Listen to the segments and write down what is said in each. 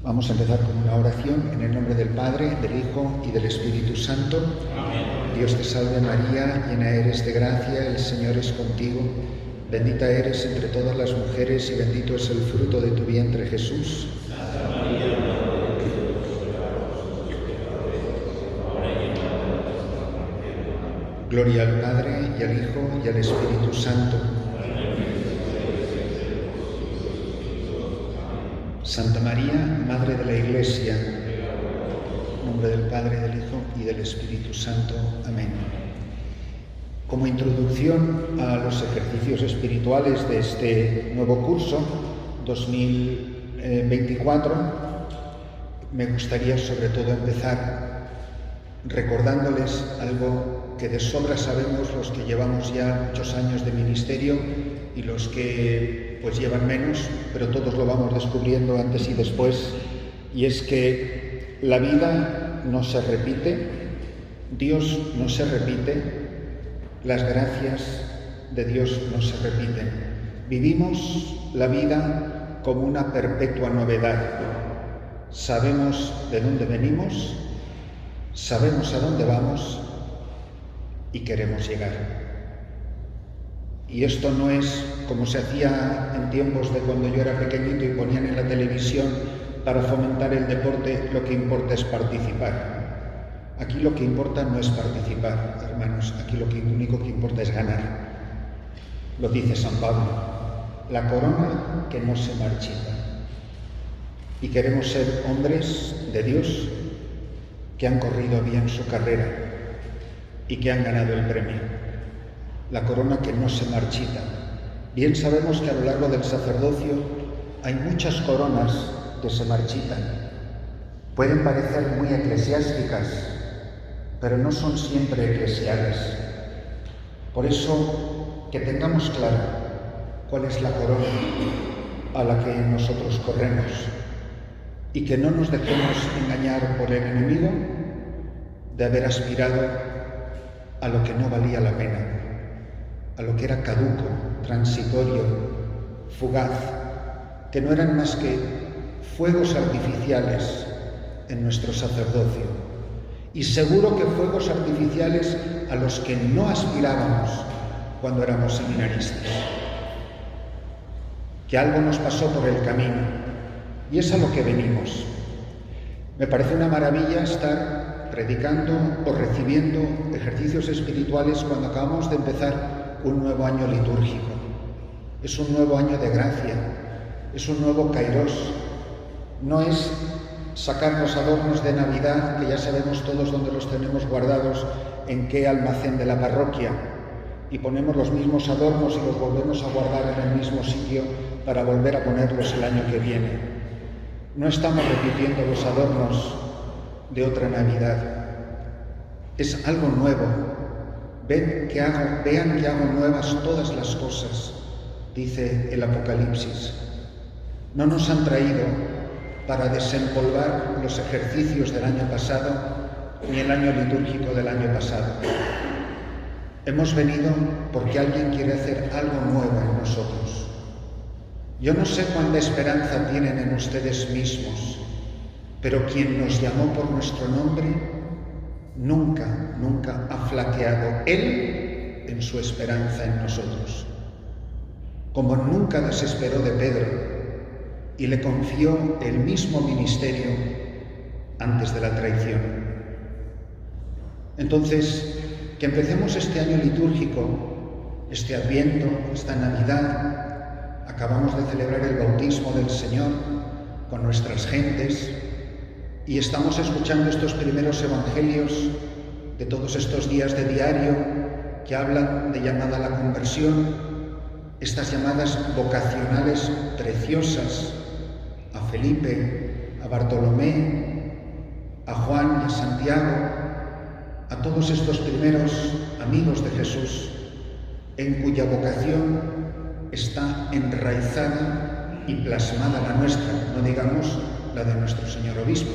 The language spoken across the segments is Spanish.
Vamos a empezar con una oración en el nombre del Padre, del Hijo y del Espíritu Santo. Amén. Dios te salve María, llena eres de gracia, el Señor es contigo. Bendita eres entre todas las mujeres y bendito es el fruto de tu vientre, Jesús. Santa María, Madre de Dios, ruega por nosotros pecadores, ahora y en la hora de nuestra muerte. Gloria al Padre, y al Hijo, y al Espíritu Santo. Santa María, Madre de la Iglesia, en nombre del Padre, del Hijo y del Espíritu Santo. Amén. Como introducción a los ejercicios espirituales de este nuevo curso 2024, me gustaría sobre todo empezar recordándoles algo que de sobra sabemos los que llevamos ya muchos años de ministerio y los que pues llevan menos, pero todos lo vamos descubriendo antes y después, y es que la vida no se repite, Dios no se repite, las gracias de Dios no se repiten. Vivimos la vida como una perpetua novedad. Sabemos de dónde venimos, sabemos a dónde vamos y queremos llegar. Y esto no es como se hacía en tiempos de cuando yo era pequeñito y ponían en la televisión para fomentar el deporte, lo que importa es participar. Aquí lo que importa no es participar, hermanos, aquí lo único que importa es ganar. Lo dice San Pablo, la corona que no se marchita. Y queremos ser hombres de Dios que han corrido bien su carrera y que han ganado el premio. La corona que no se marchita. Bien sabemos que a lo largo del sacerdocio hay muchas coronas que se marchitan. Pueden parecer muy eclesiásticas, pero no son siempre eclesiales. Por eso, que tengamos claro cuál es la corona a la que nosotros corremos y que no nos dejemos engañar por el enemigo de haber aspirado a lo que no valía la pena, a lo que era caduco, transitorio, fugaz, que no eran más que fuegos artificiales en nuestro sacerdocio. Y seguro que fuegos artificiales a los que no aspirábamos cuando éramos seminaristas. Que algo nos pasó por el camino, y es a lo que venimos. Me parece una maravilla estar predicando o recibiendo ejercicios espirituales cuando acabamos de empezar un nuevo año litúrgico. Es un nuevo año de gracia, es un nuevo Kairos. No es sacar los adornos de Navidad, que ya sabemos todos dónde los tenemos guardados, en qué almacén de la parroquia, y ponemos los mismos adornos y los volvemos a guardar en el mismo sitio para volver a ponerlos el año que viene. No estamos repitiendo los adornos de otra Navidad. Es algo nuevo. Vean que hago nuevas todas las cosas, dice el Apocalipsis. No nos han traído para desempolvar los ejercicios del año pasado ni el año litúrgico del año pasado. Hemos venido porque alguien quiere hacer algo nuevo en nosotros. Yo no sé cuánta esperanza tienen en ustedes mismos, pero quien nos llamó por nuestro nombre nunca ha flaqueado Él en su esperanza en nosotros. Como nunca desesperó de Pedro y le confió el mismo ministerio antes de la traición. Entonces, que empecemos este año litúrgico, este Adviento, esta Navidad. Acabamos de celebrar el bautismo del Señor con nuestras gentes y estamos escuchando estos primeros evangelios de todos estos días de diario que hablan de llamada a la conversión, estas llamadas vocacionales preciosas a Felipe, a Bartolomé, a Juan y a Santiago, a todos estos primeros amigos de Jesús, en cuya vocación está enraizada y plasmada la nuestra, no digamos la de nuestro Señor Obispo,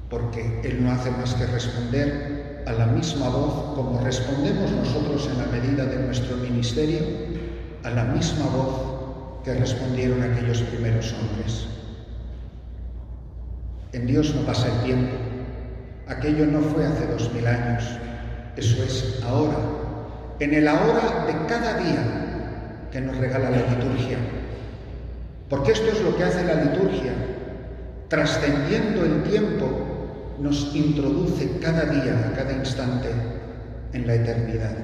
porque Él no hace más que responder a la misma voz como respondemos nosotros en la medida de nuestro ministerio, a la misma voz que respondieron aquellos primeros hombres. En Dios no pasa el tiempo. Aquello no fue hace 2000 años. Eso es ahora, en el ahora de cada día que nos regala la liturgia. Porque esto es lo que hace la liturgia. Trascendiendo el tiempo, nos introduce cada día, a cada instante, en la eternidad.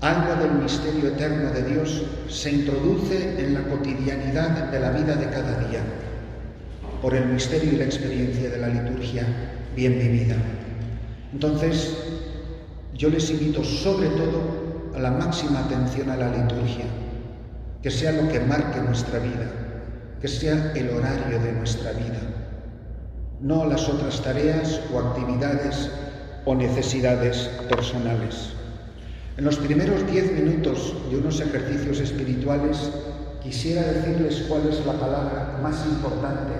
Algo del misterio eterno de Dios se introduce en la cotidianidad de la vida de cada día, por el misterio y la experiencia de la liturgia bien vivida. Entonces, yo les invito sobre todo a la máxima atención a la liturgia, que sea lo que marque nuestra vida, que sea el horario de nuestra vida, no las otras tareas o actividades o necesidades personales. En los primeros 10 minutos de unos ejercicios espirituales quisiera decirles cuál es la palabra más importante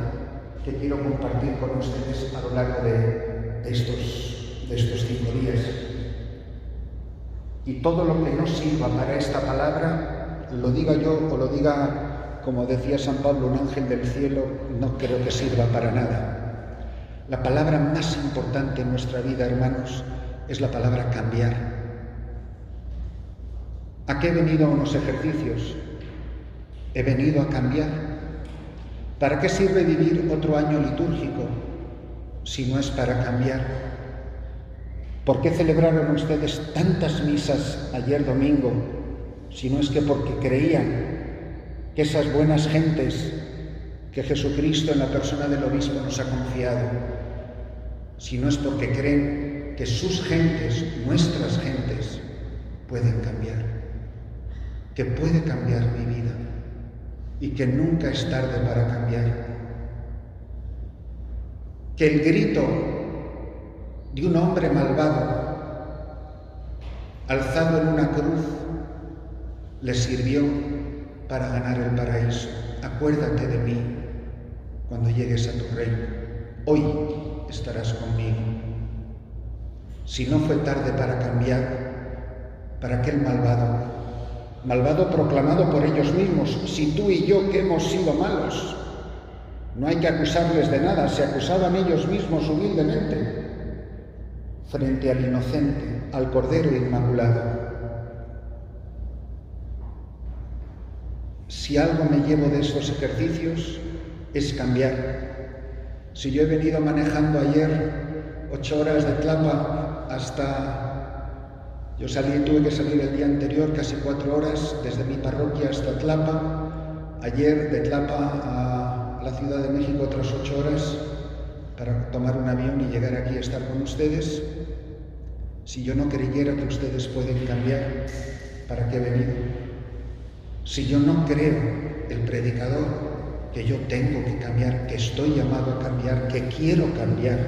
que quiero compartir con ustedes a lo largo de estos 5 días. Y todo lo que no sirva para esta palabra, lo diga yo o lo diga, como decía San Pablo, un ángel del cielo, no creo que sirva para nada. La palabra más importante en nuestra vida, hermanos, es la palabra cambiar. ¿A qué he venido a unos ejercicios? He venido a cambiar. ¿Para qué sirve vivir otro año litúrgico si no es para cambiar? ¿Por qué celebraron ustedes tantas misas ayer domingo si no es que porque creían que esas buenas gentes que Jesucristo en la persona del obispo nos ha confiado, si no es porque creen que sus gentes, nuestras gentes, pueden cambiar, que puede cambiar mi vida y que nunca es tarde para cambiar? Que el grito de un hombre malvado, alzado en una cruz, le sirvió para ganar el paraíso. Acuérdate de mí cuando llegues a tu reino. Hoy estarás conmigo. Si no fue tarde para cambiar, para aquel malvado proclamado por ellos mismos, si tú y yo que hemos sido malos, no hay que acusarles de nada, se acusaban ellos mismos humildemente frente al inocente, al Cordero Inmaculado. Si algo me llevo de estos ejercicios es cambiar. Si yo he venido manejando ayer 8 horas de Tlapa tuve que salir el día anterior casi 4 horas desde mi parroquia hasta Tlapa. Ayer de Tlapa a la Ciudad de México otras 8 horas para tomar un avión y llegar aquí a estar con ustedes. Si yo no creyera que ustedes pueden cambiar, ¿para qué he venido? Si yo no creo, el predicador, que yo tengo que cambiar, que estoy llamado a cambiar, que quiero cambiar,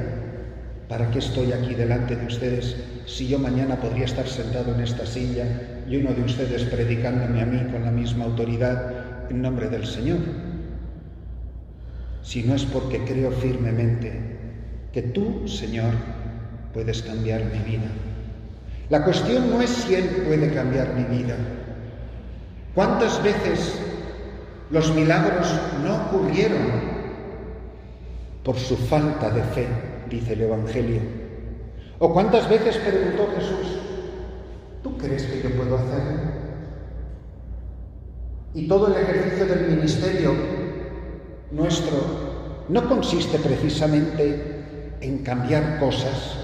¿para qué estoy aquí delante de ustedes si yo mañana podría estar sentado en esta silla y uno de ustedes predicándome a mí con la misma autoridad en nombre del Señor? Si no es porque creo firmemente que tú, Señor, puedes cambiar mi vida. La cuestión no es si Él puede cambiar mi vida. ¿Cuántas veces los milagros no ocurrieron por su falta de fe, dice el Evangelio? ¿O cuántas veces preguntó Jesús, ¿tú crees que yo puedo hacerlo? Y todo el ejercicio del ministerio nuestro no consiste precisamente en cambiar cosas.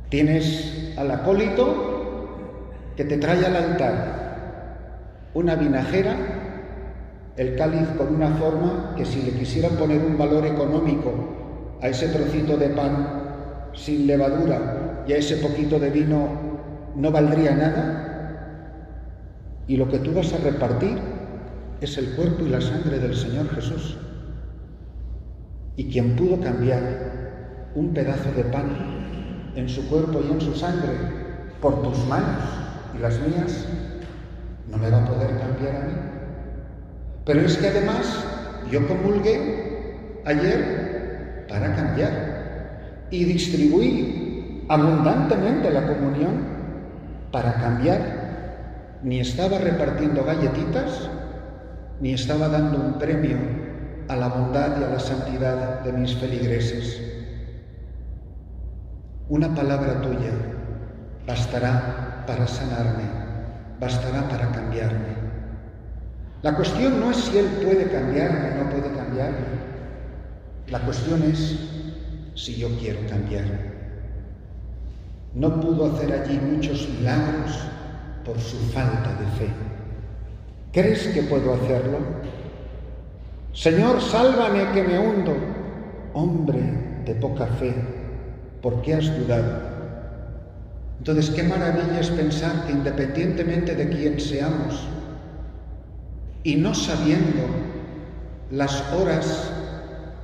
Tienes al acólito que te trae al altar una vinajera, el cáliz con una forma que si le quisieran poner un valor económico a ese trocito de pan sin levadura y a ese poquito de vino no valdría nada. Y lo que tú vas a repartir es el cuerpo y la sangre del Señor Jesús. Y quien pudo cambiar un pedazo de pan en su cuerpo y en su sangre por tus manos y las mías, no me va a poder cambiar a mí. Pero es que además yo comulgué ayer para cambiar y distribuí abundantemente la comunión para cambiar. Ni estaba repartiendo galletitas, ni estaba dando un premio a la bondad y a la santidad de mis feligreses. Una palabra tuya bastará para sanarme, bastará para cambiarme. La cuestión no es si Él puede cambiarme o no puede cambiarme. La cuestión es si yo quiero cambiar. No pudo hacer allí muchos milagros por su falta de fe. ¿Crees que puedo hacerlo? Señor, sálvame que me hundo. Hombre de poca fe, ¿por qué has dudado? Entonces, qué maravilla es pensar que independientemente de quién seamos, y no sabiendo las horas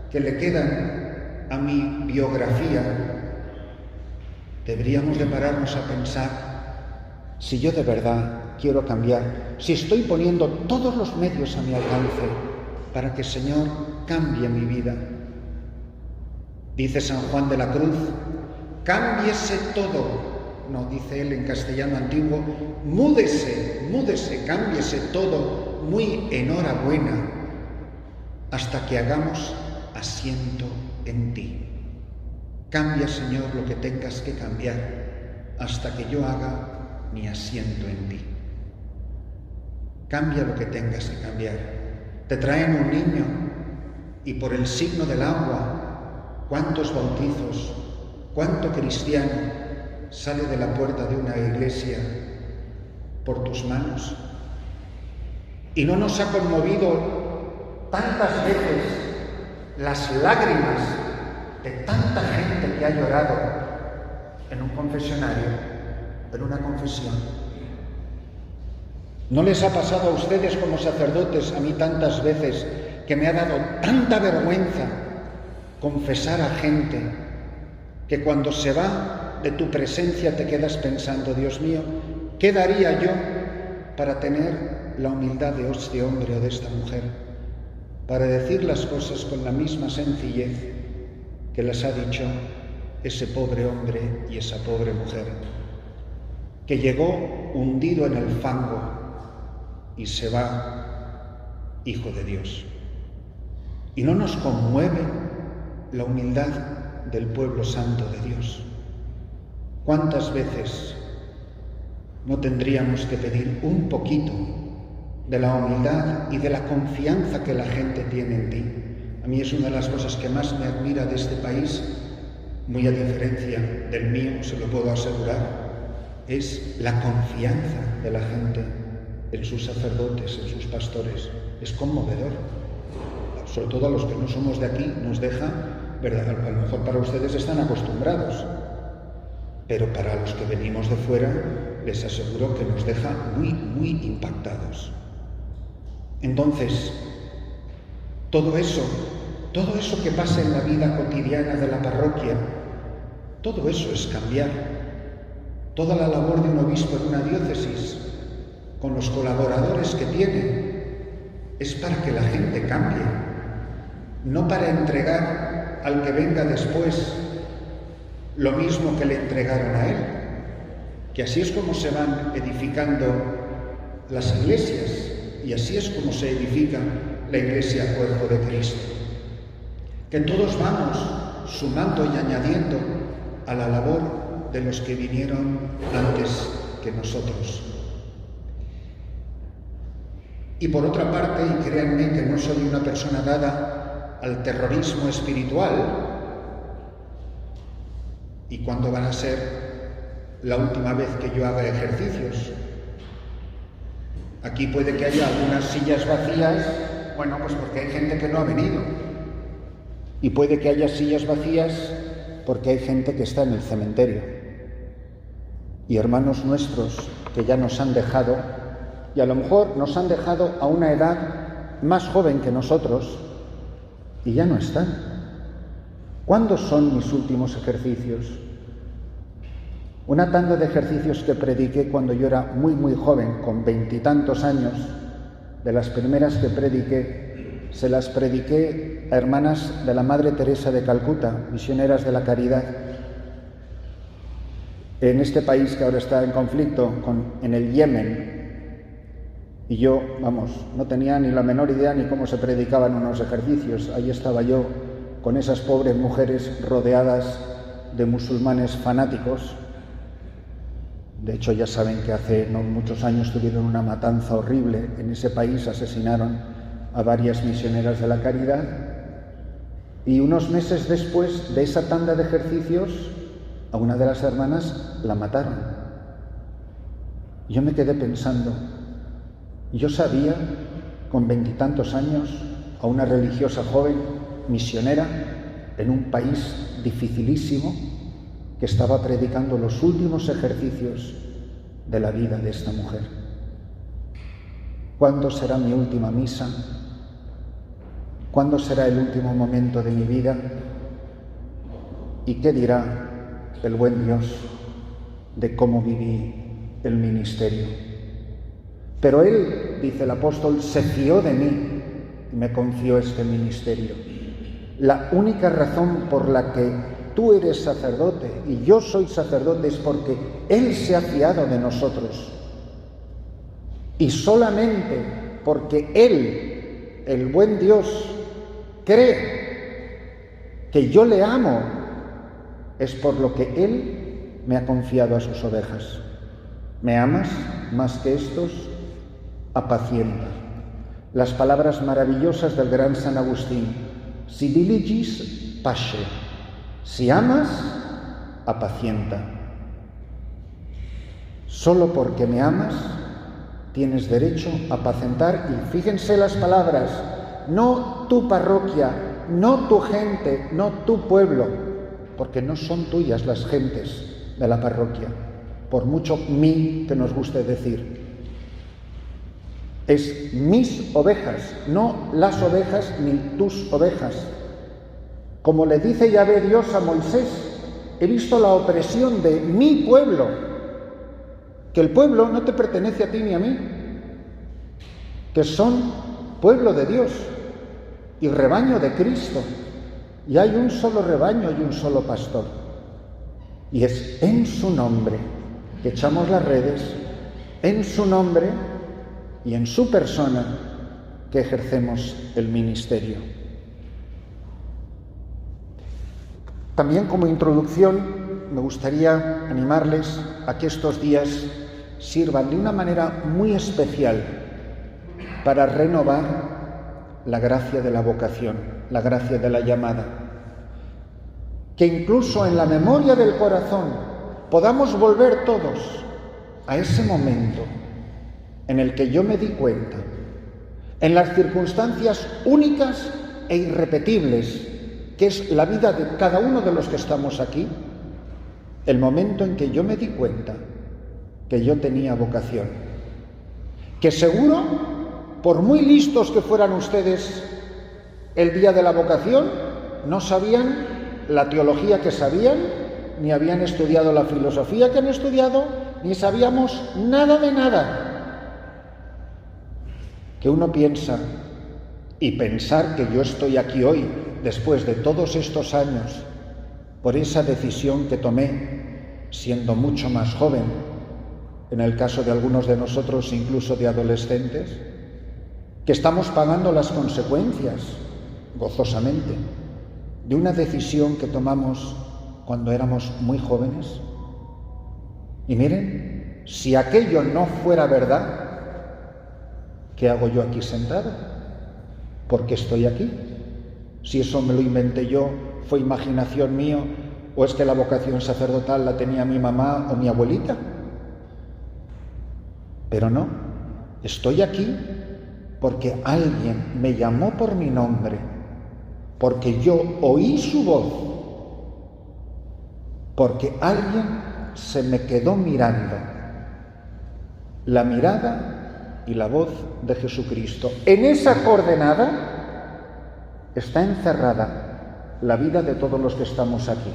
que le quedan a mi biografía, deberíamos de pararnos a pensar si yo de verdad quiero cambiar, si estoy poniendo todos los medios a mi alcance para que el Señor cambie mi vida. Dice San Juan de la Cruz, cámbiese todo. No, dice él en castellano antiguo, múdese, cámbiese todo, muy enhorabuena, hasta que hagamos asiento en ti. Cambia, Señor, lo que tengas que cambiar, hasta que yo haga mi asiento en ti. Cambia lo que tengas que cambiar. Te traen un niño y por el signo del agua, ¿cuántos bautizos, cuánto cristiano sale de la puerta de una iglesia por tus manos? Y no nos ha conmovido tantas veces las lágrimas de tanta gente que ha llorado en un confesionario, en una confesión. ¿No les ha pasado a ustedes como sacerdotes, a mí tantas veces, que me ha dado tanta vergüenza confesar a gente que cuando se va de tu presencia te quedas pensando, Dios mío, ¿qué daría yo para tener la humildad de este hombre o de esta mujer? Para decir las cosas con la misma sencillez que las ha dicho ese pobre hombre y esa pobre mujer, que llegó hundido en el fango y se va hijo de Dios. Y no nos conmueve la humildad del pueblo santo de Dios. ¿Cuántas veces no tendríamos que pedir un poquito de la humildad y de la confianza que la gente tiene en ti? A mí es una de las cosas que más me admira de este país, muy a diferencia del mío, se lo puedo asegurar, es la confianza de la gente en sus sacerdotes, en sus pastores. Es conmovedor. Sobre todo a los que no somos de aquí nos deja, ¿verdad? A lo mejor para ustedes están acostumbrados, pero para los que venimos de fuera les aseguro que nos deja muy, muy impactados. Entonces, todo eso que pasa en la vida cotidiana de la parroquia, todo eso es cambiar. Toda la labor de un obispo en una diócesis, con los colaboradores que tiene, es para que la gente cambie, no para entregar al que venga después lo mismo que le entregaron a él, que así es como se van edificando las iglesias y así es como se edifica la iglesia cuerpo de Cristo, que todos vamos sumando y añadiendo a la labor de los que vinieron antes que nosotros. Y por otra parte, y créanme que no soy una persona dada al terrorismo espiritual, ¿y cuándo van a ser la última vez que yo haga ejercicios? Aquí puede que haya algunas sillas vacías, bueno, pues porque hay gente que no ha venido. Y puede que haya sillas vacías porque hay gente que está en el cementerio. Y hermanos nuestros que ya nos han dejado, y a lo mejor nos han dejado a una edad más joven que nosotros, y ya no están. ¿Cuándo son mis últimos ejercicios? Una tanda de ejercicios que prediqué cuando yo era muy, muy joven, con 20 y tantos años, de las primeras que prediqué, se las prediqué a hermanas de la Madre Teresa de Calcuta, misioneras de la caridad, en este país que ahora está en conflicto, en el Yemen. Y yo, no tenía ni la menor idea ni cómo se predicaban unos ejercicios. Ahí estaba yo con esas pobres mujeres rodeadas de musulmanes fanáticos. De hecho, ya saben que hace no muchos años tuvieron una matanza horrible en ese país, asesinaron a varias misioneras de la caridad. Y unos meses después de esa tanda de ejercicios, a una de las hermanas la mataron. Yo me quedé pensando, yo sabía, con 20 y tantos años, a una religiosa joven, misionera, en un país dificilísimo, que estaba predicando los últimos ejercicios de la vida de esta mujer. ¿Cuándo será mi última misa? ¿Cuándo será el último momento de mi vida? ¿Y qué dirá el buen Dios de cómo viví el ministerio? Pero Él, dice el apóstol, se fió de mí y me confió este ministerio. La única razón por la que tú eres sacerdote y yo soy sacerdote es porque Él se ha fiado de nosotros. Y solamente porque Él, el buen Dios, cree que yo le amo, es por lo que Él me ha confiado a sus ovejas. ¿Me amas más que estos? Apacienta. Las palabras maravillosas del gran San Agustín: si diligis, pasce. Si amas, apacienta. Solo porque me amas, tienes derecho a apacentar. Y fíjense las palabras: no tu parroquia, no tu gente, no tu pueblo, porque no son tuyas las gentes de la parroquia, por mucho mí que nos guste decir. Es mis ovejas, no las ovejas ni tus ovejas. Como le dice Yahvé Dios a Moisés: he visto la opresión de mi pueblo, que el pueblo no te pertenece a ti ni a mí, que son pueblo de Dios y rebaño de Cristo, y hay un solo rebaño y un solo pastor, y es en su nombre que echamos las redes, en su nombre y en su persona que ejercemos el ministerio. También, como introducción, me gustaría animarles a que estos días sirvan de una manera muy especial para renovar la gracia de la vocación, la gracia de la llamada. Que incluso en la memoria del corazón podamos volver todos a ese momento en el que yo me di cuenta, en las circunstancias únicas e irrepetibles que es la vida de cada uno de los que estamos aquí, el momento en que yo me di cuenta que yo tenía vocación. Que seguro, por muy listos que fueran ustedes el día de la vocación, no sabían la teología que sabían, ni habían estudiado la filosofía que han estudiado, ni sabíamos nada de nada. Que uno piensa, y pensar que yo estoy aquí hoy, después de todos estos años, por esa decisión que tomé siendo mucho más joven, en el caso de algunos de nosotros incluso de adolescentes, que estamos pagando las consecuencias, gozosamente, de una decisión que tomamos cuando éramos muy jóvenes. Y miren, si aquello no fuera verdad, ¿qué hago yo aquí sentado? ¿Por qué estoy aquí? Si eso me lo inventé yo, fue imaginación mío, o es que la vocación sacerdotal la tenía mi mamá o mi abuelita. Pero no, estoy aquí porque alguien me llamó por mi nombre, porque yo oí su voz, porque alguien se me quedó mirando. La mirada y la voz de Jesucristo. En esa coordenada está encerrada la vida de todos los que estamos aquí.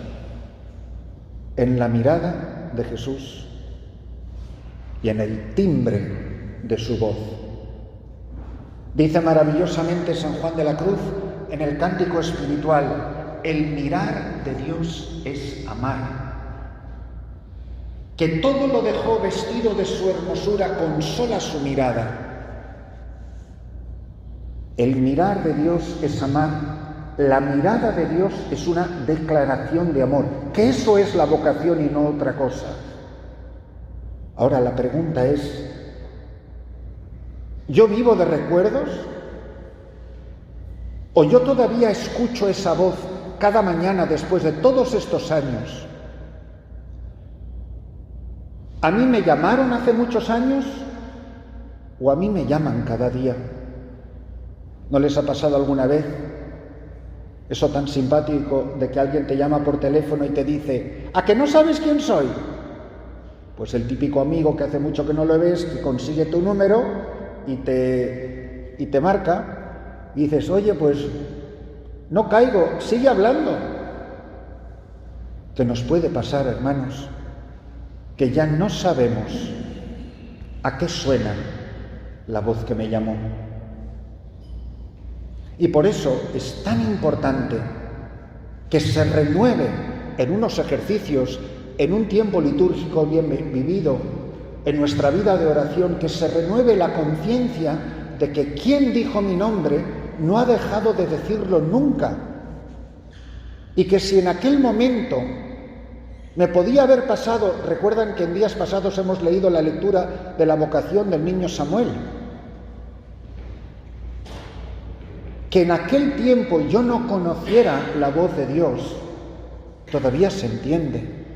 En la mirada de Jesús y en el timbre de su voz. Dice maravillosamente San Juan de la Cruz en el cántico espiritual: el mirar de Dios es amar. Que todo lo dejó vestido de su hermosura con sola su mirada. El mirar de Dios es amar. La mirada de Dios es una declaración de amor, que eso es la vocación y no otra cosa. Ahora la pregunta es, ¿yo vivo de recuerdos? ¿O yo todavía escucho esa voz cada mañana después de todos estos años? ¿A mí me llamaron hace muchos años o a mí me llaman cada día? ¿No les ha pasado alguna vez eso tan simpático de que alguien te llama por teléfono y te dice: ¿a que no sabes quién soy? Pues el típico amigo que hace mucho que no lo ves, que consigue tu número y te marca y dices: oye, pues no caigo, sigue hablando. ¿Qué nos puede pasar, hermanos? Que ya no sabemos a qué suena la voz que me llamó. Y por eso es tan importante que se renueve en unos ejercicios, en un tiempo litúrgico bien vivido, en nuestra vida de oración, que se renueve la conciencia de que quien dijo mi nombre no ha dejado de decirlo nunca. Y que si en aquel momento me podía haber pasado, recuerdan que en días pasados hemos leído la lectura de la vocación del niño Samuel, que en aquel tiempo yo no conociera la voz de Dios, todavía se entiende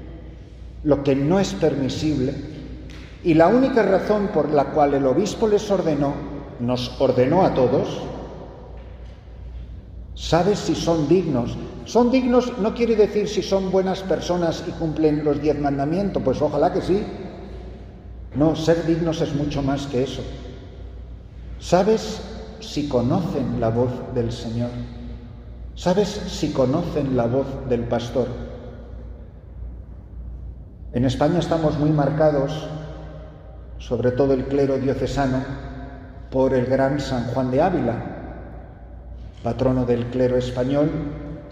lo que no es permisible, y la única razón por la cual el obispo nos ordenó a todos. ¿Sabes si son dignos? Son dignos no quiere decir si son buenas personas y cumplen los 10 mandamientos, pues ojalá que sí. No, ser dignos es mucho más que eso. ¿Sabes si conocen la voz del Señor? ¿Sabes si conocen la voz del pastor? En España estamos muy marcados, sobre todo el clero diocesano, por el gran San Juan de Ávila, patrono del clero español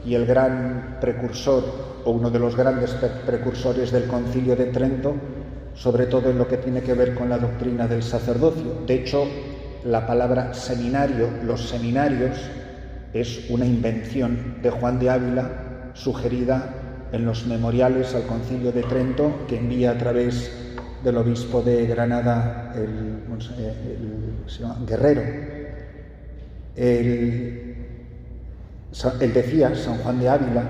y el gran precursor, o uno de los grandes precursores del Concilio de Trento, sobre todo en lo que tiene que ver con la doctrina del sacerdocio. De hecho, la palabra seminario, los seminarios, es una invención de Juan de Ávila, sugerida en los memoriales al Concilio de Trento, que envía a través del obispo de Granada, se llama Guerrero. Él decía, San Juan de Ávila,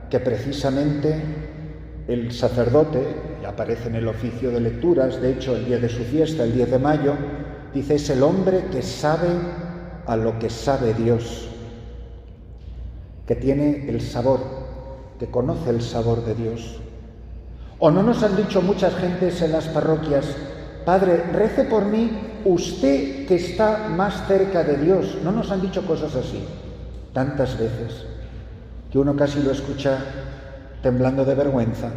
que precisamente el sacerdote, y aparece en el oficio de lecturas, de hecho el día de su fiesta, el 10 de mayo, dice: es el hombre que sabe a lo que sabe Dios, que tiene el sabor, que conoce el sabor de Dios. ¿O no nos han dicho muchas gentes en las parroquias: Padre, rece por mí, usted que está más cerca de Dios? ¿No nos han dicho cosas así? Tantas veces, que uno casi lo escucha temblando de vergüenza.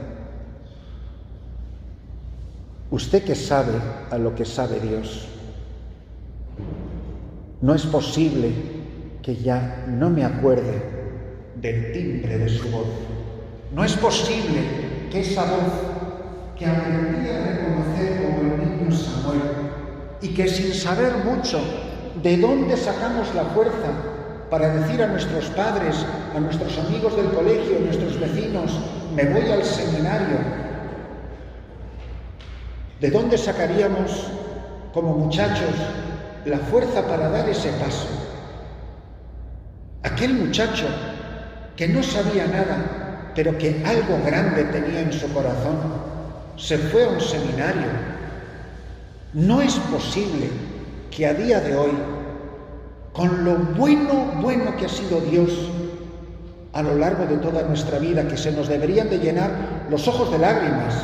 Usted que sabe a lo que sabe Dios. No es posible que ya no me acuerde del timbre de su voz. No es posible que esa voz que aprendí a reconocer como el niño Samuel, y que sin saber mucho de dónde sacamos la fuerza para decir a nuestros padres, a nuestros amigos del colegio, a nuestros vecinos: me voy al seminario. ¿De dónde sacaríamos como muchachos la fuerza para dar ese paso? Aquel muchacho que no sabía nada, pero que algo grande tenía en su corazón, se fue a un seminario. No es posible que a día de hoy, con lo bueno que ha sido Dios a lo largo de toda nuestra vida, que se nos deberían de llenar los ojos de lágrimas,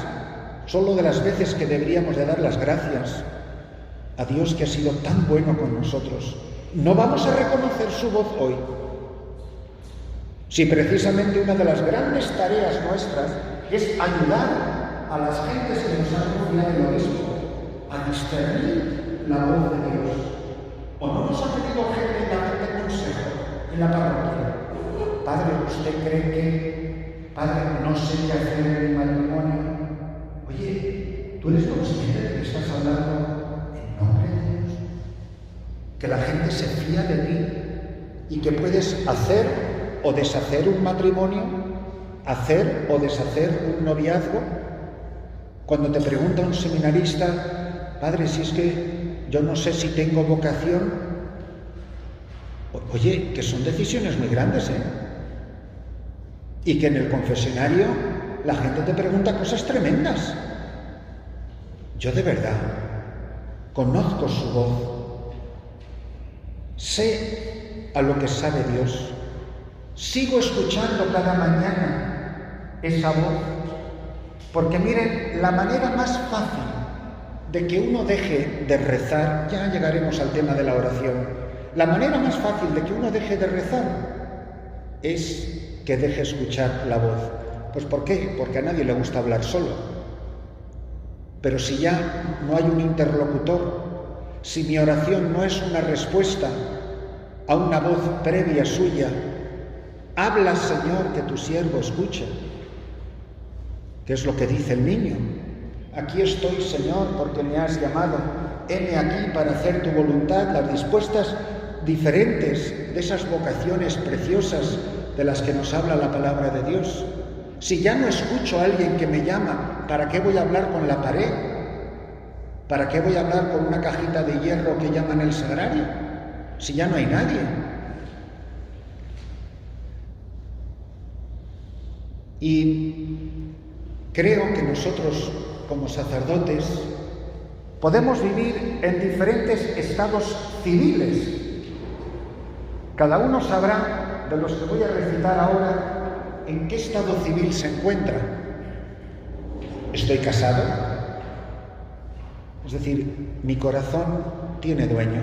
solo de las veces que deberíamos de dar las gracias a Dios que ha sido tan bueno con nosotros, no vamos a reconocer su voz hoy. Si precisamente una de las grandes tareas nuestras es ayudar a las gentes que nos han confiado el obispo a discernir la voz de Dios. ¿O no nos ha pedido gente consejo en la parroquia? Padre, ¿usted cree que? Padre, no sé qué hacer en mi matrimonio. Oye, ¿tú eres consciente de que estás hablando en nombre de Dios? que la gente se fía de ti y que puedes hacer o deshacer un matrimonio, hacer o deshacer un noviazgo. Cuando te pregunta un seminarista, padre, si es que yo no sé si tengo vocación, oye, que son decisiones muy grandes, ¿eh? Y que en el confesionario la gente te pregunta cosas tremendas. Yo de verdad conozco su voz, sé a lo que sabe Dios, sigo escuchando cada mañana esa voz, porque miren, la manera más fácil de que uno deje de rezar, ya llegaremos al tema de la oración, la manera más fácil de que uno deje de rezar es que deje escuchar la voz. Pues ¿por qué? Porque a nadie le gusta hablar solo. Pero si ya no hay un interlocutor, si mi oración no es una respuesta a una voz previa suya, habla, Señor, que tu siervo escucha. ¿Qué es lo que dice el niño? Aquí estoy, Señor, porque me has llamado. Heme aquí para hacer tu voluntad. Las respuestas diferentes de esas vocaciones preciosas de las que nos habla la palabra de Dios. Si ya no escucho a alguien que me llama, ¿para qué voy a hablar con la pared? ¿Para qué voy a hablar con una cajita de hierro que llaman el sagrario? Si ya no hay nadie. Y creo que nosotros, como sacerdotes, podemos vivir en diferentes estados civiles. Cada uno sabrá, de los que voy a recitar ahora, en qué estado civil se encuentra. ¿Estoy casado? Es decir, mi corazón tiene dueño.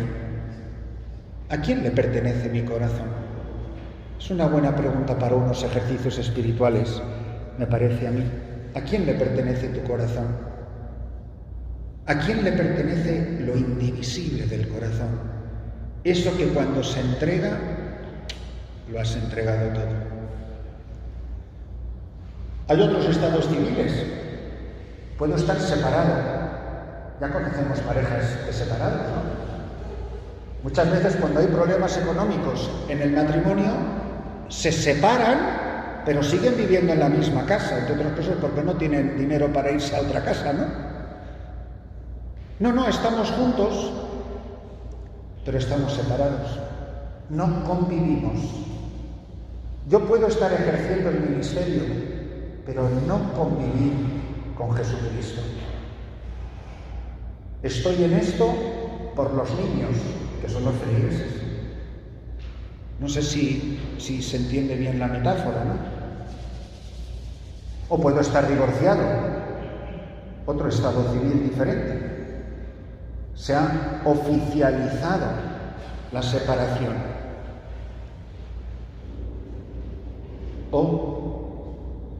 ¿A quién le pertenece mi corazón? Es una buena pregunta para unos ejercicios espirituales, me parece a mí. ¿A quién le pertenece tu corazón? ¿A quién le pertenece lo indivisible del corazón? Eso que cuando se entrega, lo has entregado todo. Hay otros estados civiles. Puedo estar separado. Ya conocemos parejas de separados, ¿no? Muchas veces cuando hay problemas económicos en el matrimonio, se separan, pero siguen viviendo en la misma casa, entre otras cosas porque no tienen dinero para irse a otra casa, ¿no? No, estamos juntos, pero estamos separados. No convivimos. Yo puedo estar ejerciendo el ministerio, pero no convivir con Jesucristo. Estoy en esto por los niños, que son los feligreses. No sé si se entiende bien la metáfora, ¿no? O puedo estar divorciado, otro estado civil diferente. Se ha oficializado la separación. O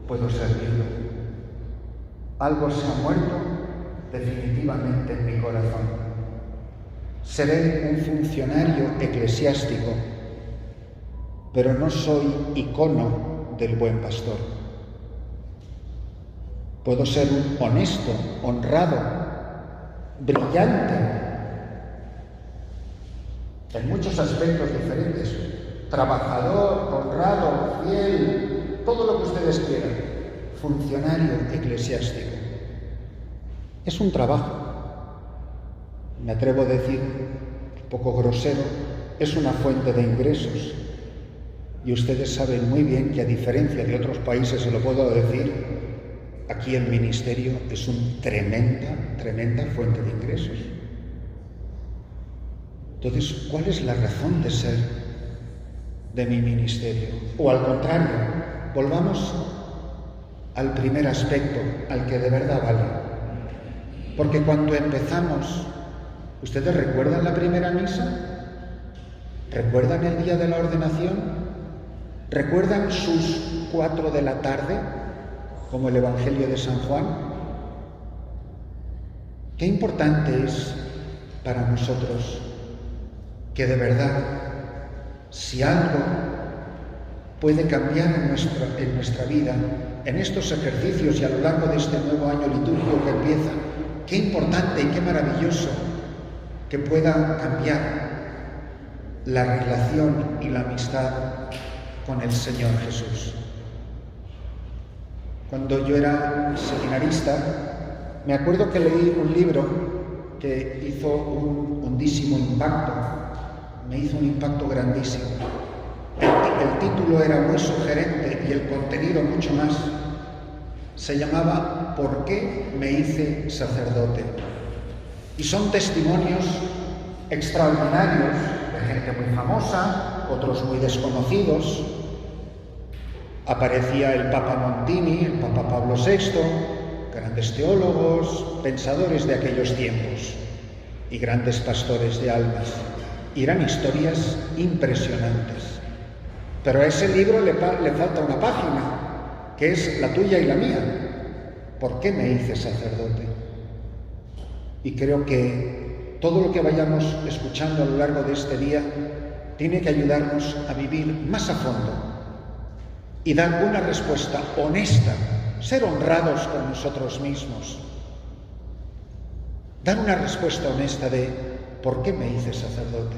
puedo ser viudo. Algo se ha muerto definitivamente en mi corazón. Seré un funcionario eclesiástico, pero no soy icono del buen pastor. Puedo ser un honesto, honrado, brillante, en muchos aspectos diferentes, trabajador, honrado, fiel, todo lo que ustedes quieran, funcionario eclesiástico. Es un trabajo. Me atrevo a decir, un poco grosero, es una fuente de ingresos. Y ustedes saben muy bien que, a diferencia de otros países, se lo puedo decir, aquí el ministerio es una tremenda fuente de ingresos. Entonces, ¿cuál es la razón de ser de mi ministerio? O al contrario, volvamos al primer aspecto, al que de verdad vale. Porque cuando empezamos, ¿ustedes recuerdan la primera misa? ¿Recuerdan el día de la ordenación? ¿Recuerdan sus 4 de la tarde, como el Evangelio de San Juan? Qué importante es para nosotros que de verdad, si algo puede cambiar en nuestra vida, en estos ejercicios y a lo largo de este nuevo año litúrgico que empieza, qué importante y qué maravilloso que pueda cambiar la relación y la amistad con el Señor Jesús. Cuando yo era seminarista, me acuerdo que leí un libro que hizo un hondísimo impacto, me hizo un impacto grandísimo. El título era muy sugerente y el contenido mucho más. Se llamaba ¿Por qué me hice sacerdote? Y son testimonios extraordinarios de gente muy famosa, otros muy desconocidos. Aparecía el Papa Montini, el Papa Pablo VI, grandes teólogos, pensadores de aquellos tiempos y grandes pastores de almas. Y eran historias impresionantes. Pero a ese libro le falta una página, que es la tuya y la mía. ¿Por qué me hice sacerdote? Y creo que todo lo que vayamos escuchando a lo largo de este día tiene que ayudarnos a vivir más a fondo y dar una respuesta honesta, ser honrados con nosotros mismos. Dar una respuesta honesta de ¿por qué me hice sacerdote?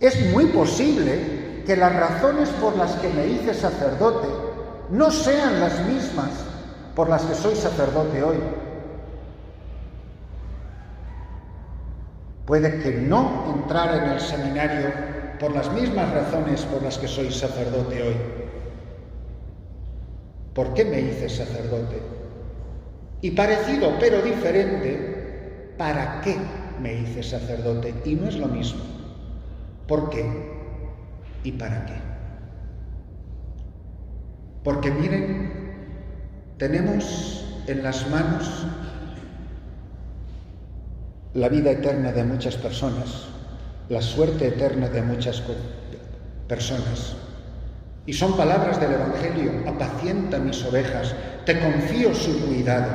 Es muy posible que las razones por las que me hice sacerdote no sean las mismas por las que soy sacerdote hoy. Puede que no entrara en el seminario por las mismas razones por las que soy sacerdote hoy. ¿Por qué me hice sacerdote? Y parecido pero diferente, ¿para qué me hice sacerdote? Y no es lo mismo. ¿Por qué? ¿Y para qué? Porque miren, tenemos en las manos la vida eterna de muchas personas, la suerte eterna de muchas personas. Y son palabras del Evangelio: apacienta mis ovejas, te confío su cuidado.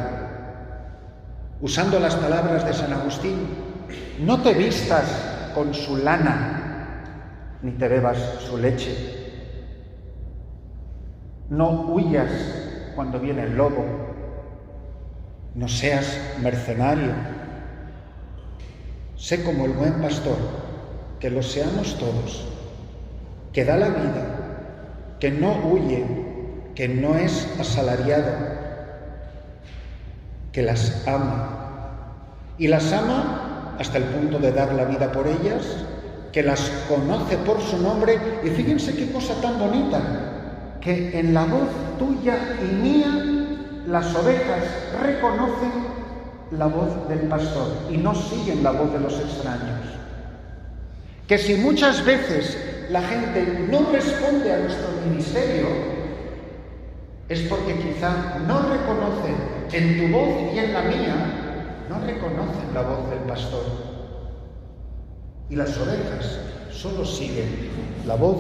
Usando las palabras de San Agustín, no te vistas con su lana, ni te bebas su leche. No huyas cuando viene el lobo. No seas mercenario. Sé como el buen pastor, que lo seamos todos, que da la vida, que no huye, que no es asalariado, que las ama. Y las ama hasta el punto de dar la vida por ellas, que las conoce por su nombre. Y fíjense qué cosa tan bonita, que en la voz tuya y mía las ovejas reconocen la voz del pastor y no siguen la voz de los extraños. Que si muchas veces la gente no responde a nuestro ministerio, es porque quizá no reconocen en tu voz y en la mía, no reconocen la voz del pastor. Y las ovejas solo siguen la voz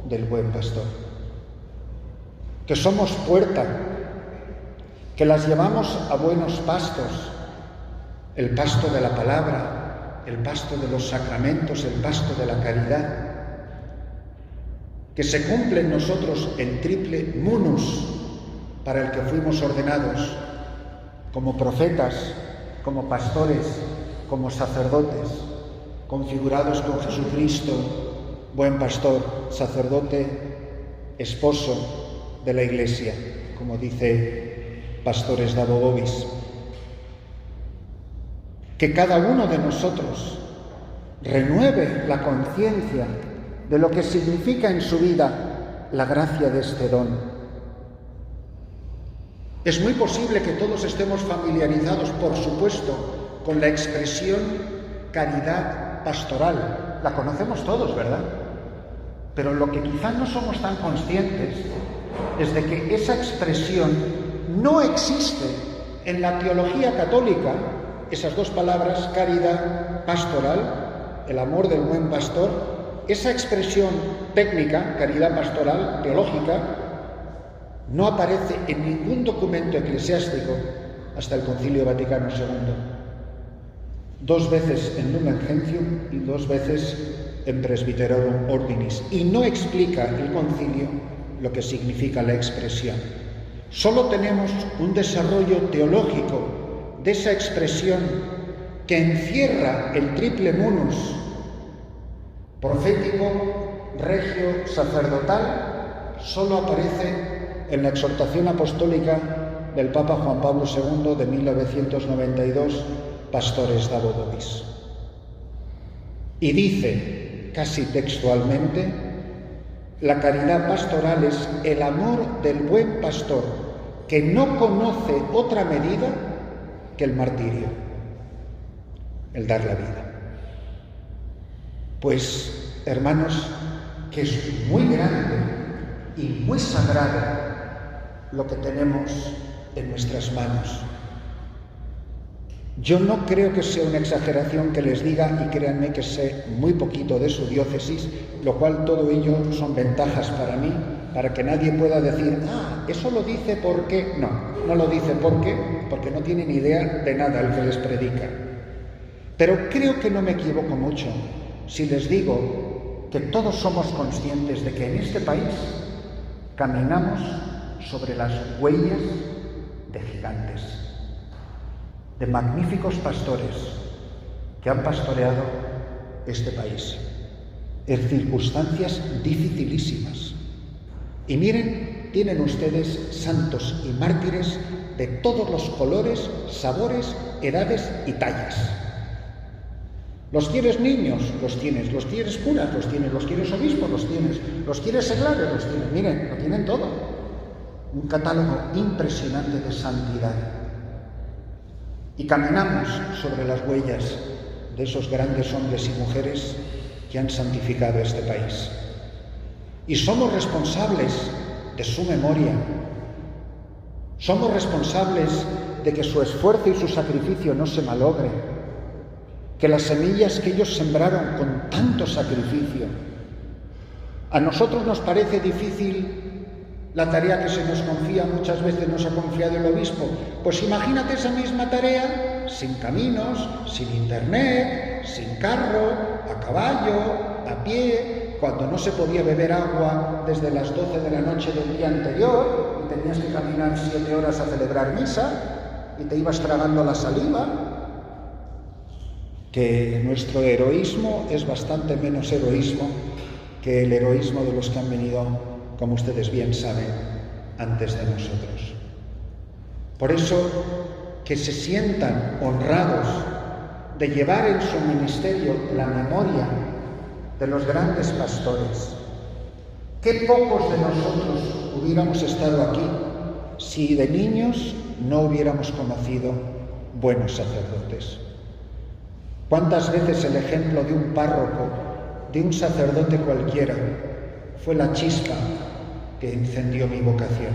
del buen pastor. Que somos puerta, que las llevamos a buenos pastos, el pasto de la palabra, el pasto de los sacramentos, el pasto de la caridad. Que se cumple en nosotros el triple munus para el que fuimos ordenados, como profetas, como pastores, como sacerdotes, configurados con Jesucristo, buen pastor, sacerdote, esposo de la Iglesia, como dice Pastores Davo Bovis. Que cada uno de nosotros renueve la conciencia de lo que significa en su vida la gracia de este don. Es muy posible que todos estemos familiarizados, por supuesto, con la expresión caridad pastoral. La conocemos todos, ¿verdad? Pero lo que quizás no somos tan conscientes es de que esa expresión no existe en la teología católica. Esas dos palabras, caridad pastoral, el amor del buen pastor, esa expresión técnica, caridad pastoral, teológica, no aparece en ningún documento eclesiástico hasta el Concilio Vaticano II. 2 veces en Lumen Gentium y 2 veces en Presbyterorum Ordinis. Y no explica el concilio lo que significa la expresión. Solo tenemos un desarrollo teológico de esa expresión que encierra el triple munus profético, regio, sacerdotal, solo aparece en la exhortación apostólica del Papa Juan Pablo II de 1992, Pastores Dabo Vobis. Y dice, casi textualmente, la caridad pastoral es el amor del buen pastor, que no conoce otra medida que el martirio, el dar la vida. Pues, hermanos, que es muy grande y muy sagrado lo que tenemos en nuestras manos. Yo no creo que sea una exageración que les diga, y créanme que sé muy poquito de su diócesis, lo cual todo ello son ventajas para mí, para que nadie pueda decir, eso lo dice porque... No lo dice porque no tienen idea de nada el que les predica. Pero creo que no me equivoco mucho si les digo que todos somos conscientes de que en este país caminamos sobre las huellas de gigantes, de magníficos pastores que han pastoreado este país en circunstancias dificilísimas. Y miren, tienen ustedes santos y mártires de todos los colores, sabores, edades y tallas. Los quieres niños, los tienes. Los quieres curas, los tienes. Los quieres obispos, los tienes. Los quieres seglares, los tienes. Miren, lo tienen todo. Un catálogo impresionante de santidad. Y caminamos sobre las huellas de esos grandes hombres y mujeres que han santificado este país. Y somos responsables de su memoria. Somos responsables de que su esfuerzo y su sacrificio no se malogre, que las semillas que ellos sembraron con tanto sacrificio. A nosotros nos parece difícil la tarea que se nos confía, muchas veces nos ha confiado el obispo. Pues imagínate esa misma tarea sin caminos, sin internet, sin carro, a caballo, a pie, cuando no se podía beber agua desde las 12 de la noche del día anterior y tenías que caminar 7 horas a celebrar misa y te ibas tragando la saliva. Que nuestro heroísmo es bastante menos heroísmo que el heroísmo de los que han venido, como ustedes bien saben, antes de nosotros. Por eso, que se sientan honrados de llevar en su ministerio la memoria de los grandes pastores. Qué pocos de nosotros hubiéramos estado aquí si de niños no hubiéramos conocido buenos sacerdotes. ¿Cuántas veces el ejemplo de un párroco, de un sacerdote cualquiera, fue la chispa que encendió mi vocación?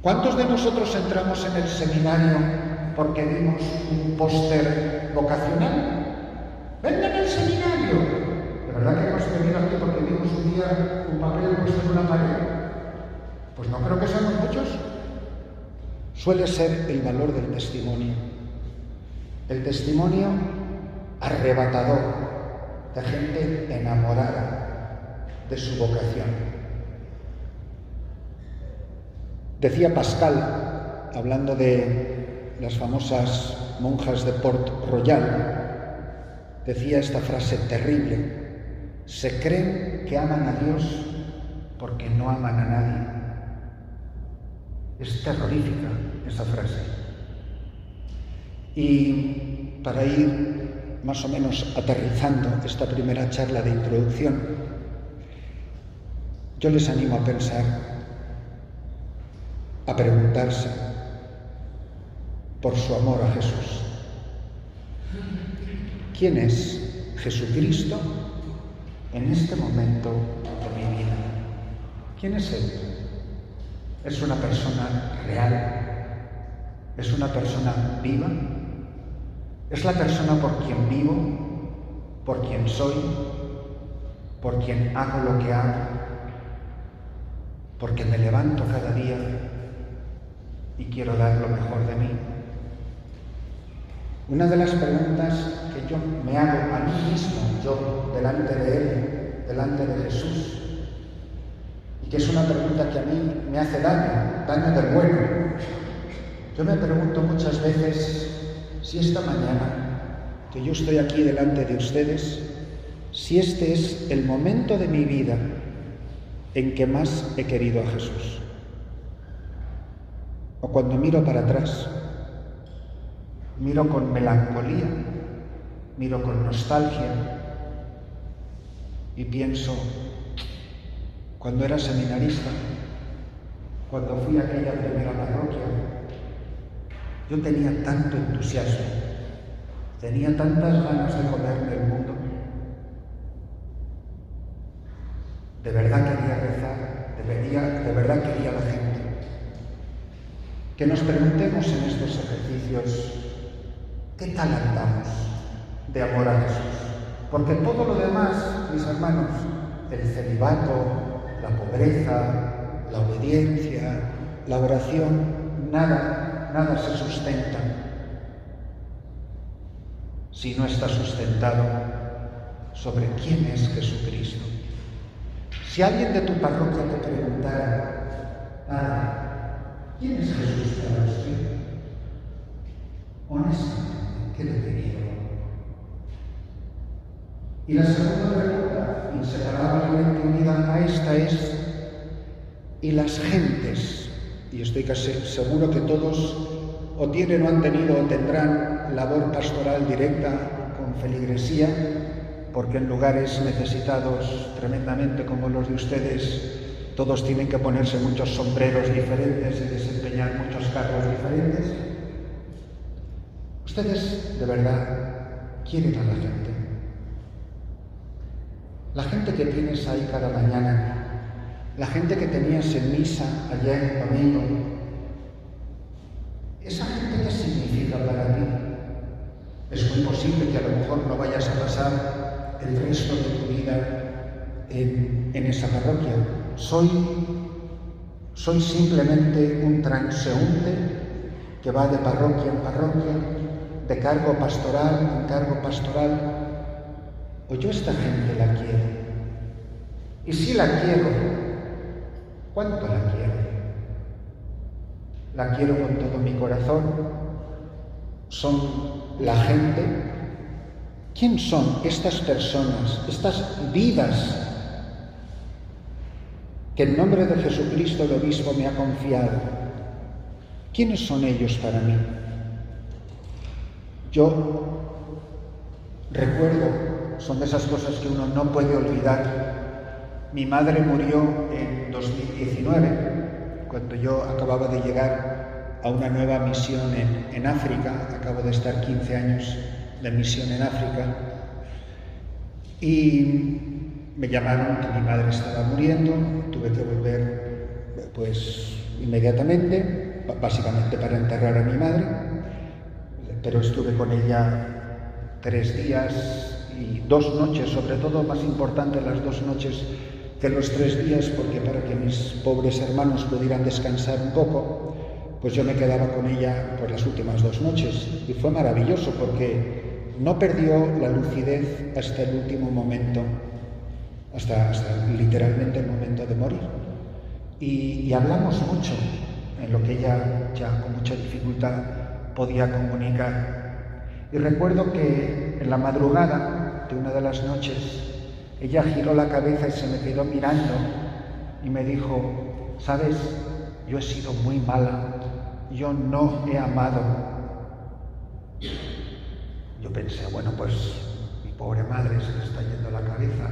¿Cuántos de nosotros entramos en el seminario porque vimos un póster vocacional? ¡Vengan al seminario! ¿De verdad que hemos venido aquí porque vimos un día un papel puesto en una pared? Pues no creo que seamos muchos. Suele ser el valor del testimonio. El testimonio arrebatador de gente enamorada de su vocación. Decía Pascal, hablando de las famosas monjas de Port Royal, decía esta frase terrible: se creen que aman a Dios porque no aman a nadie. Es terrorífica esa frase. Y para ir más o menos aterrizando esta primera charla de introducción, yo les animo a pensar, a preguntarse por su amor a Jesús. ¿Quién es Jesucristo en este momento de mi vida? ¿Quién es Él? ¿Es una persona real? ¿Es una persona viva? ¿Es la persona por quien vivo, por quien soy, por quien hago lo que hago, porque me levanto cada día y quiero dar lo mejor de mí? Una de las preguntas que yo me hago a mí mismo, yo, delante de Él, delante de Jesús, y que es una pregunta que a mí me hace daño del bueno. Yo me pregunto muchas veces si esta mañana que yo estoy aquí delante de ustedes si este es el momento de mi vida en que más he querido a Jesús. O cuando miro para atrás, miro con melancolía, miro con nostalgia y pienso, cuando era seminarista, cuando fui a aquella primera parroquia, yo tenía tanto entusiasmo, tenía tantas ganas de comerme el mundo. De verdad quería rezar, de verdad quería a la gente. Que nos preguntemos en estos ejercicios, ¿qué tal andamos de amor a Jesús? Porque todo lo demás, mis hermanos, el celibato, la pobreza, la obediencia, la oración, nada se sustenta si no está sustentado sobre quién es Jesucristo. Si alguien de tu parroquia te preguntara, ¿quién es Jesús para usted? Honestamente, ¿qué le diría? Y la segunda pregunta, inseparablemente unida a esta, es: ¿y las gentes? Y estoy casi seguro que todos o tienen o han tenido o tendrán labor pastoral directa con feligresía, porque en lugares necesitados tremendamente como los de ustedes, todos tienen que ponerse muchos sombreros diferentes y desempeñar muchos cargos diferentes. ¿Ustedes de verdad quieren a la gente? La gente que tienes ahí cada mañana, la gente que tenías en misa ayer domingo, ¿esa gente qué significa para ti? Es muy posible que a lo mejor no vayas a pasar el resto de tu vida en esa parroquia. Soy simplemente un transeúnte que va de parroquia en parroquia, de cargo pastoral en cargo pastoral. O yo esta gente la quiero. Y si la quiero, ¿cuánto la quiero? La quiero con todo mi corazón. Son la gente. ¿Quién son estas personas, estas vidas que en nombre de Jesucristo el obispo me ha confiado? ¿Quiénes son ellos para mí? Yo recuerdo, son de esas cosas que uno no puede olvidar. Mi madre murió en 2019, cuando yo acababa de llegar a una nueva misión en África. Acabo de estar 15 años de misión en África. Y me llamaron que mi madre estaba muriendo. Tuve que volver pues inmediatamente, básicamente para enterrar a mi madre, pero estuve con ella 3 días y 2 noches, sobre todo más importante las 2 noches que los 3 días, porque para que mis pobres hermanos pudieran descansar un poco, pues yo me quedaba con ella por las últimas 2 noches. Y fue maravilloso porque no perdió la lucidez hasta el último momento, hasta literalmente el momento de morir. Y hablamos mucho, en lo que ella ya con mucha dificultad podía comunicar. Y recuerdo que en la madrugada de una de las noches, ella giró la cabeza y se me quedó mirando y me dijo: ¿sabes? Yo he sido muy mala, yo no he amado. Yo pensé, bueno, pues mi pobre madre se le está yendo la cabeza.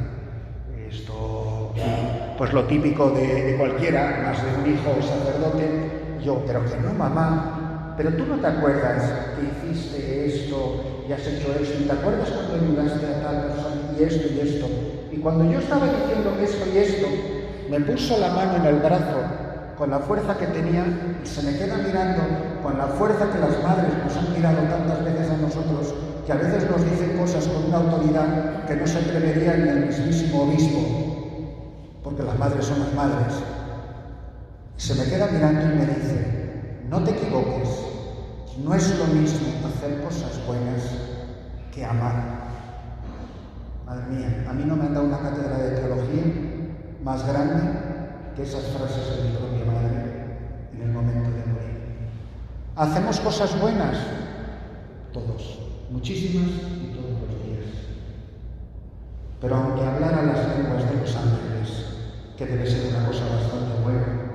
Esto, pues lo típico de cualquiera, más de un hijo sacerdote. Yo, pero que no, mamá, pero tú no te acuerdas que hiciste esto y has hecho esto, y te acuerdas cuando ayudaste a tal persona y esto y esto. Y cuando yo estaba diciendo esto y esto, me puso la mano en el brazo con la fuerza que tenía y se me queda mirando con la fuerza que las madres nos han mirado tantas veces a nosotros, que a veces nos dicen cosas con una autoridad que no se atrevería ni el mismísimo obispo, porque las madres son las madres. Se me queda mirando y me dice: no te equivoques, no es lo mismo hacer cosas buenas que amar. Madre mía, a mí no me han dado una cátedra de teología más grande que esas frases de mi propia madre en el momento de morir. ¿Hacemos cosas buenas? Todos, muchísimas y todos los días. pero aunque hablara las lenguas de los ángeles, que debe ser una cosa bastante buena,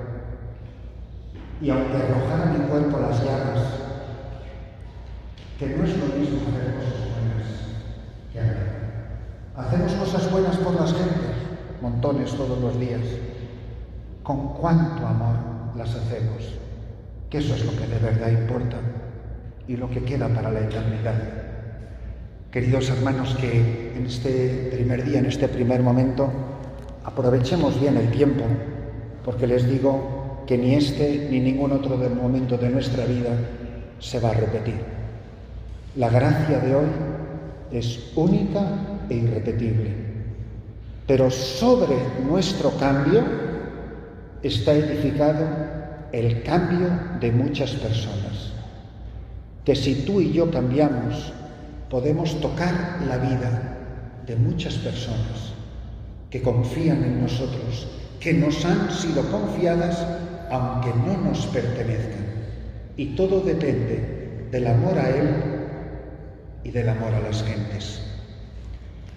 y aunque arrojara mi cuerpo a las llamas, que no es lo mismo hacer cosas buenas que hablar. Hacemos cosas buenas por las gentes, montones todos los días. ¿Con cuánto amor las hacemos? Que eso es lo que de verdad importa y lo que queda para la eternidad. Queridos hermanos, que en este primer día, en este primer momento, aprovechemos bien el tiempo, porque les digo que ni este ni ningún otro momento de nuestra vida se va a repetir. La gracia de hoy es única e irrepetible, pero sobre nuestro cambio está edificado el cambio de muchas personas, que si tú y yo cambiamos, podemos tocar la vida de muchas personas que confían en nosotros, que nos han sido confiadas aunque no nos pertenezcan. Y todo depende del amor a Él y del amor a las gentes.